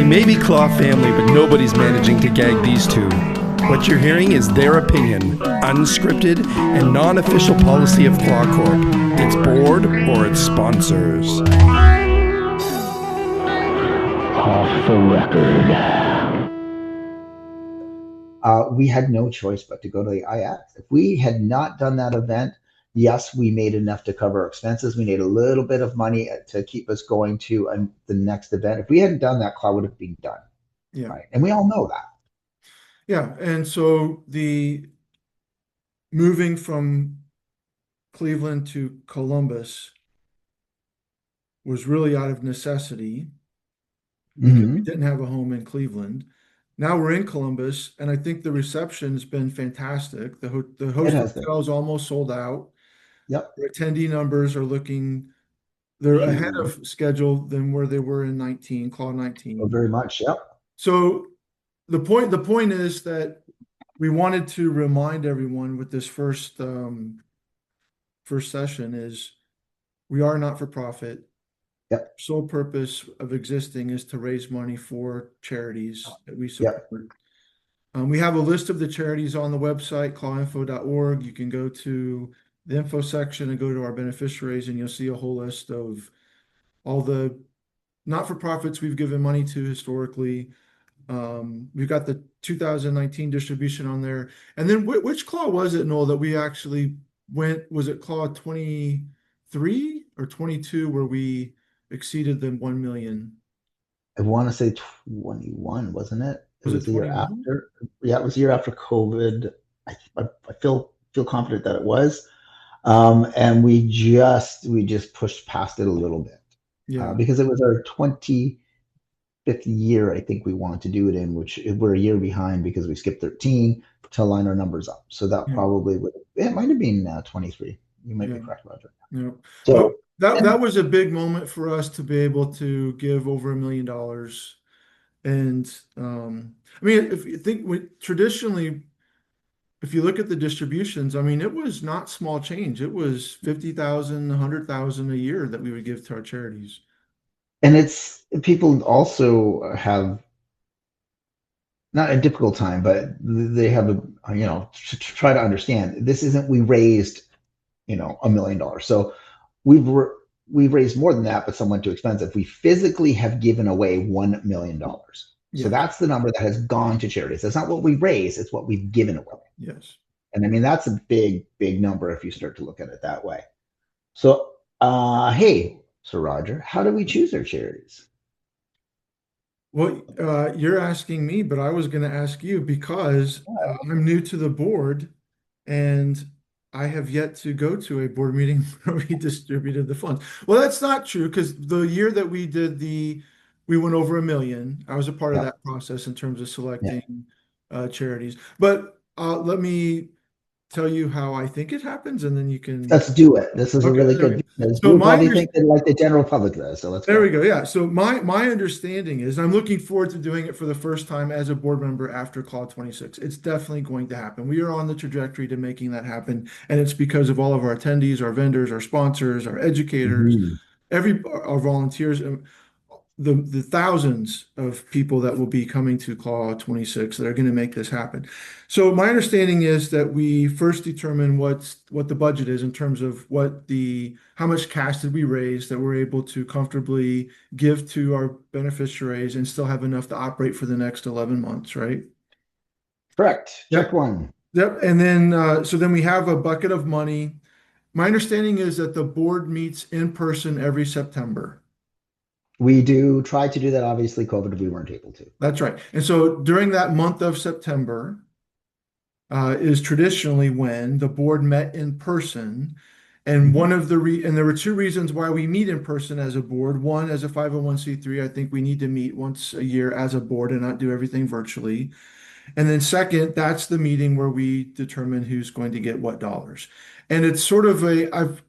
They may be Claw family, but nobody's managing to gag these two. What you're hearing is their opinion, unscripted and non-official policy of CLAW Corp, its board or its sponsors. Off the record. We had no choice but to go to the IX. If we had not done that event, yes, we made enough to cover our expenses. We made a little bit of money to keep us going to the next event. If we hadn't done that, CLAW would have been done. Yeah. Right. And we all know that. Yeah. And so the moving from Cleveland to Columbus was really out of necessity because we didn't have a home in Cleveland. Now we're in Columbus, and I think the reception's been fantastic. The host hotel is almost sold out. Yep. The attendee numbers are they're ahead of schedule than where they were in CLAW 19. Oh, very much. Yep. So the point is that we wanted to remind everyone with this first session is we are not for profit. Yep. Sole purpose of existing is to raise money for charities that we support. Yep. We have a list of the charities on the website, clawinfo.org. You can go to the info section and go to our beneficiaries, and you'll see a whole list of all the not-for-profits we've given money to historically. We've got the 2019 distribution on there. And then which CLAW was it, Noel, that we actually went? Was it CLAW 23 or 22 where we exceeded the 1 million? I want to say 21, wasn't it? It was the year 21? after. Yeah, it was the year after COVID. I feel confident that it was. And we just pushed past it a little bit. Yeah. Because it was our 25th year, I think we wanted to do it in, which we're a year behind because we skipped 13 to line our numbers up. So that probably it might have been 23. You might be correct, Roger. Yeah. So that was a big moment for us to be able to give over $1 million. And I mean, if you think traditionally, if you look at the distributions, I mean, it was not small change. It was 50,000, 100,000 a year that we would give to our charities. And it's people also have not a difficult time, but they have to try to understand this isn't we raised $1 million. So we've raised more than that, but somewhat too expensive. We physically have given away $1 million. So that's the number that has gone to charities. That's not what we raised, it's what we've given away. Yes. And I mean, that's a big, big number if you start to look at it that way. So, hey, Sir Roger, how do we choose our charities? Well, you're asking me, but I was going to ask you because I'm new to the board and I have yet to go to a board meeting where we distributed the funds. Well, that's not true because the year that we did we went over $1 million. I was a part of that process in terms of selecting charities. But let me tell you how I think it happens, and then you can. Let's do it. This is a really good. So you probably think that like the general public does. So let's. There we go. Yeah. So my understanding is I'm looking forward to doing it for the first time as a board member after CLAW 26. It's definitely going to happen. We are on the trajectory to making that happen, and it's because of all of our attendees, our vendors, our sponsors, our educators, our volunteers. The thousands of people that will be coming to CLAW 26 that are going to make this happen. So my understanding is that we first determine what the budget is in terms of how much cash did we raise that we're able to comfortably give to our beneficiaries and still have enough to operate for the next 11 months, right? Correct. Check one. Yep. And then so then we have a bucket of money. My understanding is that the board meets in person every September. We do try to do that. Obviously, COVID, we weren't able to. That's right. And so during that month of September is traditionally when the board met in person. And one of and there were two reasons why we meet in person as a board. One, as a 501c3, I think we need to meet once a year as a board and not do everything virtually. And then second, that's the meeting where we determine who's going to get what dollars. And it's sort of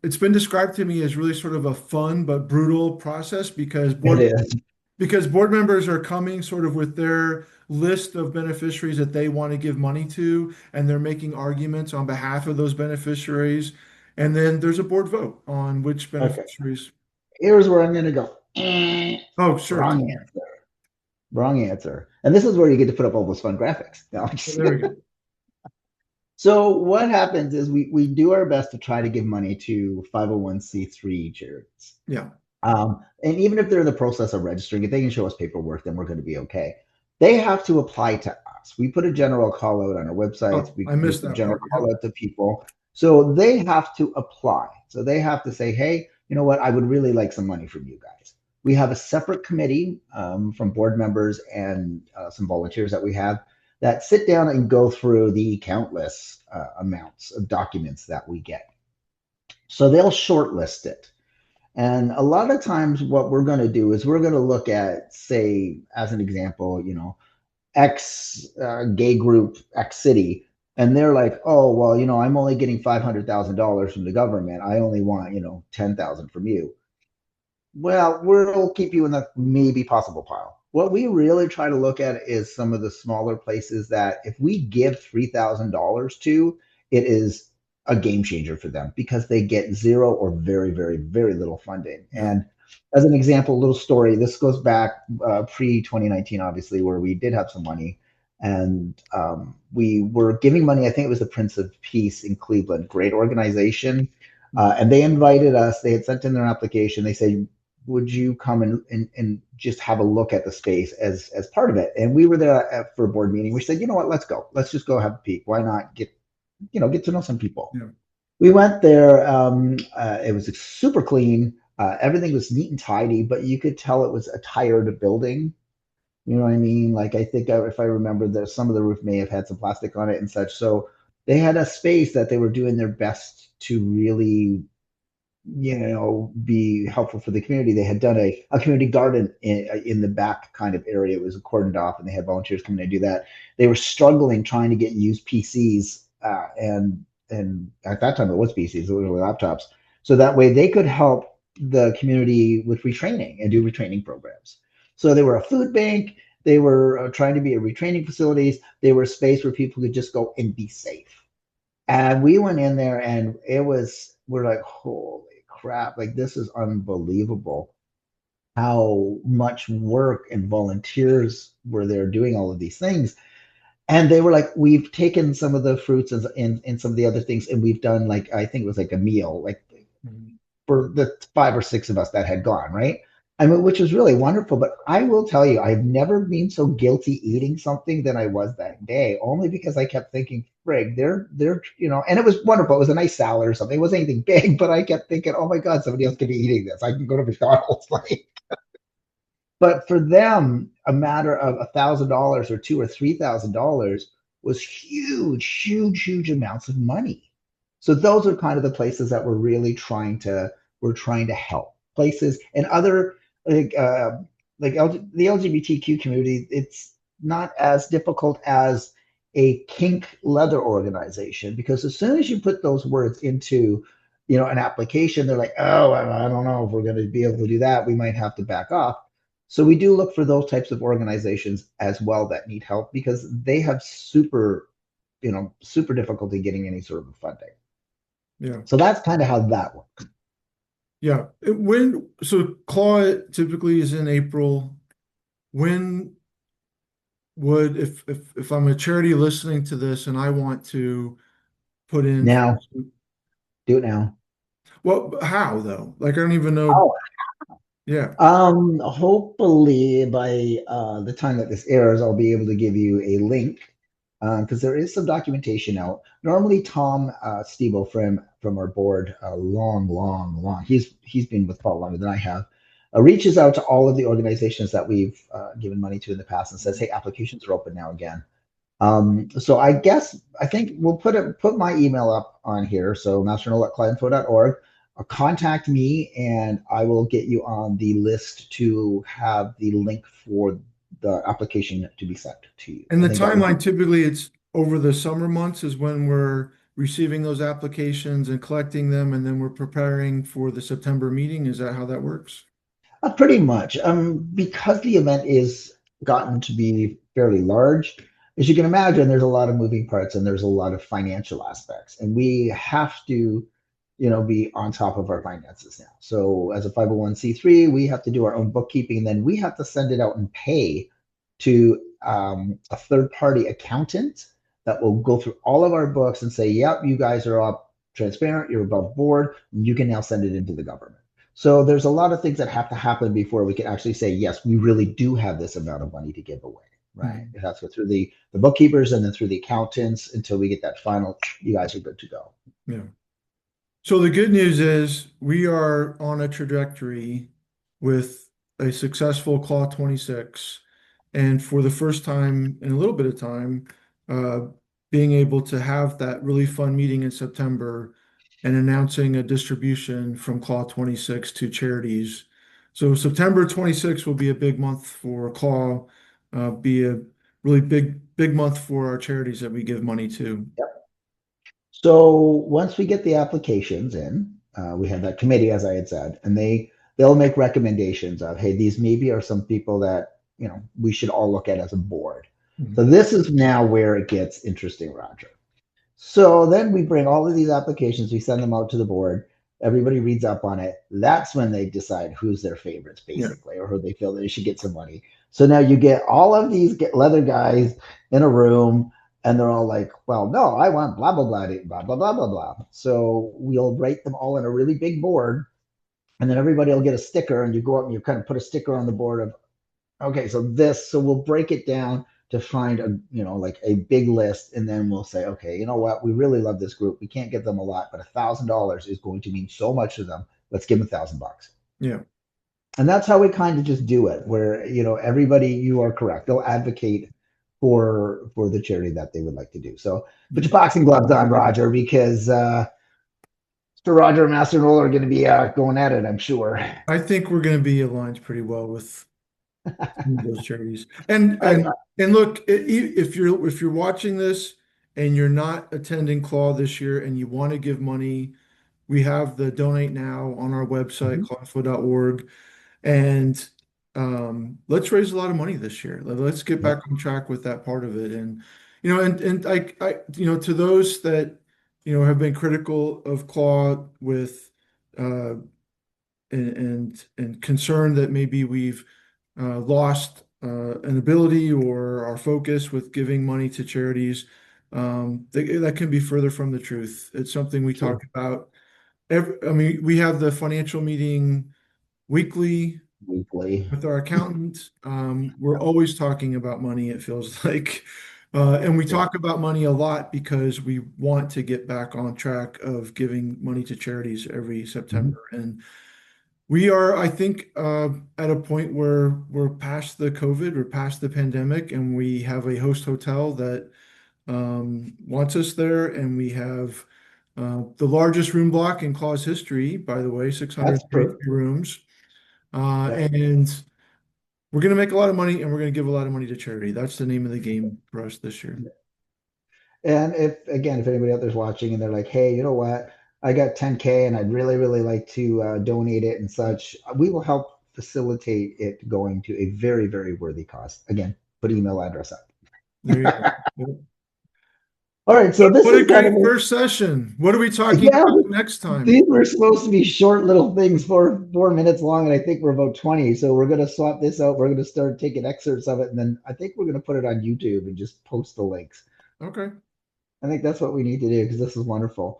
it's been described to me as really sort of a fun but brutal process because board members are coming sort of with their list of beneficiaries that they want to give money to, and they're making arguments on behalf of those beneficiaries. And then there's a board vote on which beneficiaries. Here's where I'm going to go. Oh, sure. Wrong answer. Wrong answer. And this is where you get to put up all those fun graphics. No, So there we go. so what happens is we do our best to try to give money to 501c3 charities. Yeah. And even if they're in the process of registering, if they can show us paperwork, then we're going to be okay. They have to apply to us. We put a general call out on our websites. Oh, We I put missed a that general part. call Yep. out to people. So they have to apply. So they have to say, hey, you know what? I would really like some money from you guys. We have a separate committee from board members and some volunteers that we have that sit down and go through the countless amounts of documents that we get. So they'll shortlist it. And a lot of times, what we're going to do is we're going to look at, say, as an example, X gay group, X city, and they're like, oh, well, I'm only getting $500,000 from the government. I only want, 10,000 from you. Well, we'll keep you in the maybe possible pile. What we really try to look at is some of the smaller places that if we give $3,000 to, it is a game changer for them because they get zero or very, very, very little funding. Yeah. And as an example, a little story, this goes back pre 2019, obviously, where we did have some money. And we were giving money, I think it was the Prince of Peace in Cleveland, great organization. And they invited us, they had sent in their application. They said, would you come and just have a look at the space as part of it? And we were there for a board meeting. We said, you know what, let's go. Let's just go have a peek. Why not get to know some people? Yeah. We went there. It was super clean. Everything was neat and tidy, but you could tell it was a tired building. You know what I mean? Like I think if I remember, that some of the roof may have had some plastic on it and such. So they had a space that they were doing their best to really be helpful for the community. They had done a community garden in the back kind of area. It was cordoned off, and they had volunteers coming to do that. They were struggling trying to get used PCs, and at that time it was PCs, it was laptops, so that way they could help the community with retraining and do retraining programs. So they were a food bank. They were trying to be a retraining facilities. They were a space where people could just go and be safe. And we went in there, and we're like, holy crap, like this is unbelievable how much work and volunteers were there doing all of these things. And they were like, we've taken some of the fruits and some of the other things, and we've done, like, I think it was like a meal, like Mhm. for the 5 or 6 of us that had gone, right? I mean, which was really wonderful. But I will tell you, I've never been so guilty eating something than I was that day, only because I kept thinking, frig, and it was wonderful. It was a nice salad or something. It wasn't anything big, but I kept thinking, oh my God, somebody else could be eating this. I can go to McDonald's. Like, but for them, a matter of $1,000 or $2,000 or $3,000 was huge, huge, huge amounts of money. So those are kind of the places that we're trying to help. Places and other like the LGBTQ community. It's not as difficult as a kink leather organization, because as soon as you put those words into an application, they're like, oh, I don't know if we're going to be able to do that. We might have to back off. So we do look for those types of organizations as well that need help, because they have super difficulty getting any sort of funding. Yeah. So that's kind of how that works. Yeah. So CLAW typically is in April. When would, if I'm a charity listening to this and I want to put in, Now, do it now. well, how though? Like, I don't even know. Oh, Yeah. hopefully by the time that this airs, I'll be able to give you a link, because there is some documentation out. Normally, Tom Stebo from our board, long, he's been with Paul longer than I have, reaches out to all of the organizations that we've given money to in the past and says, hey, applications are open now again. So I think we'll put my email up on here. So masternoel@clientinfo.org. Contact me and I will get you on the list to have the link for the application to be sent to you. And I the think that would timeline, be typically it's over the summer months is when we're receiving those applications and collecting them, and then we're preparing for the September meeting. Is that how that works? pretty much. Because the event is gotten to be fairly large, as you can imagine, there's a lot of moving parts and there's a lot of financial aspects, and we have to be on top of our finances now. So as a 501c3, we have to do our own bookkeeping, and then we have to send it out and pay to a third-party accountant that will go through all of our books and say, yep, you guys are up transparent, you're above board, and you can now send it into the government. So there's a lot of things that have to happen before we can actually say, yes, we really do have this amount of money to give away, right? It has to go through the bookkeepers and then through the accountants until we get that final, you guys are good to go. Yeah. So the good news is we are on a trajectory with a successful CLAW 26. And for the first time in a little bit of time, being able to have that really fun meeting in September and announcing a distribution from CLAW 26 to charities. So September 26 will be a big month for CLAW, be a really big month for our charities that we give money to. Yep. So once we get the applications in, we have that committee, as I had said, and they'll make recommendations of, hey, these maybe are some people that we should all look at as a board. So this is now where it gets interesting, Roger. So then we bring all of these applications, we send them out to the board. Everybody reads up on it. That's when they decide who's their favorites, basically, or who they feel they should get some money. So now you get all of these leather guys in a room, and they're all like, well, no, I want blah, blah, blah, blah, blah, blah, blah, blah. So we'll write them all in a really big board, and then everybody will get a sticker, and you go up and you kind of put a sticker on the board of, okay, so we'll break it down to find like a big list, and then we'll say, okay, you know what, we really love this group. We can't give them a lot, but $1,000 is going to mean so much to them. Let's give them $1,000. Yeah. And that's how we kind of just do it, where everybody, you are correct, they'll advocate for the charity that they would like to do. So put your boxing gloves on, Roger, because Mr. Roger and Master Noel are going to be going at it, I'm sure. I think we're going to be aligned pretty well with those charities. And look, if you're watching this and you're not attending CLAW this year and you want to give money, we have the donate now on our website, clawfo.org, and let's raise a lot of money this year. Let's get back on track with that part of it. And I to those that have been critical of CLAW with and concerned that maybe we've lost an ability or our focus with giving money to charities, that can be further from the truth. It's something we talk about. We have the financial meeting weekly with our accountant. We're always talking about money, it feels like. And we talk about money a lot because we want to get back on track of giving money to charities every September. And we are, I think, at a point where we're past the COVID, we're past the pandemic, and we have a host hotel that wants us there. And we have the largest room block in CLAW's history, by the way, 633 rooms. And we're going to make a lot of money, and we're going to give a lot of money to charity. That's the name of the game for us this year. And if anybody out there's watching and they're like, hey, you know what? I got 10K and I'd really, really like to donate it and such, we will help facilitate it going to a very, very worthy cause. Again, put email address up. There you go. All right, so this is a great first session. What are we talking about next time? These were supposed to be short little things, 4 minutes long, and I think we're about 20. So we're going to swap this out. We're going to start taking excerpts of it, and then I think we're going to put it on YouTube and just post the links. Okay. I think that's what we need to do because this is wonderful.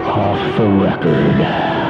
Off the record.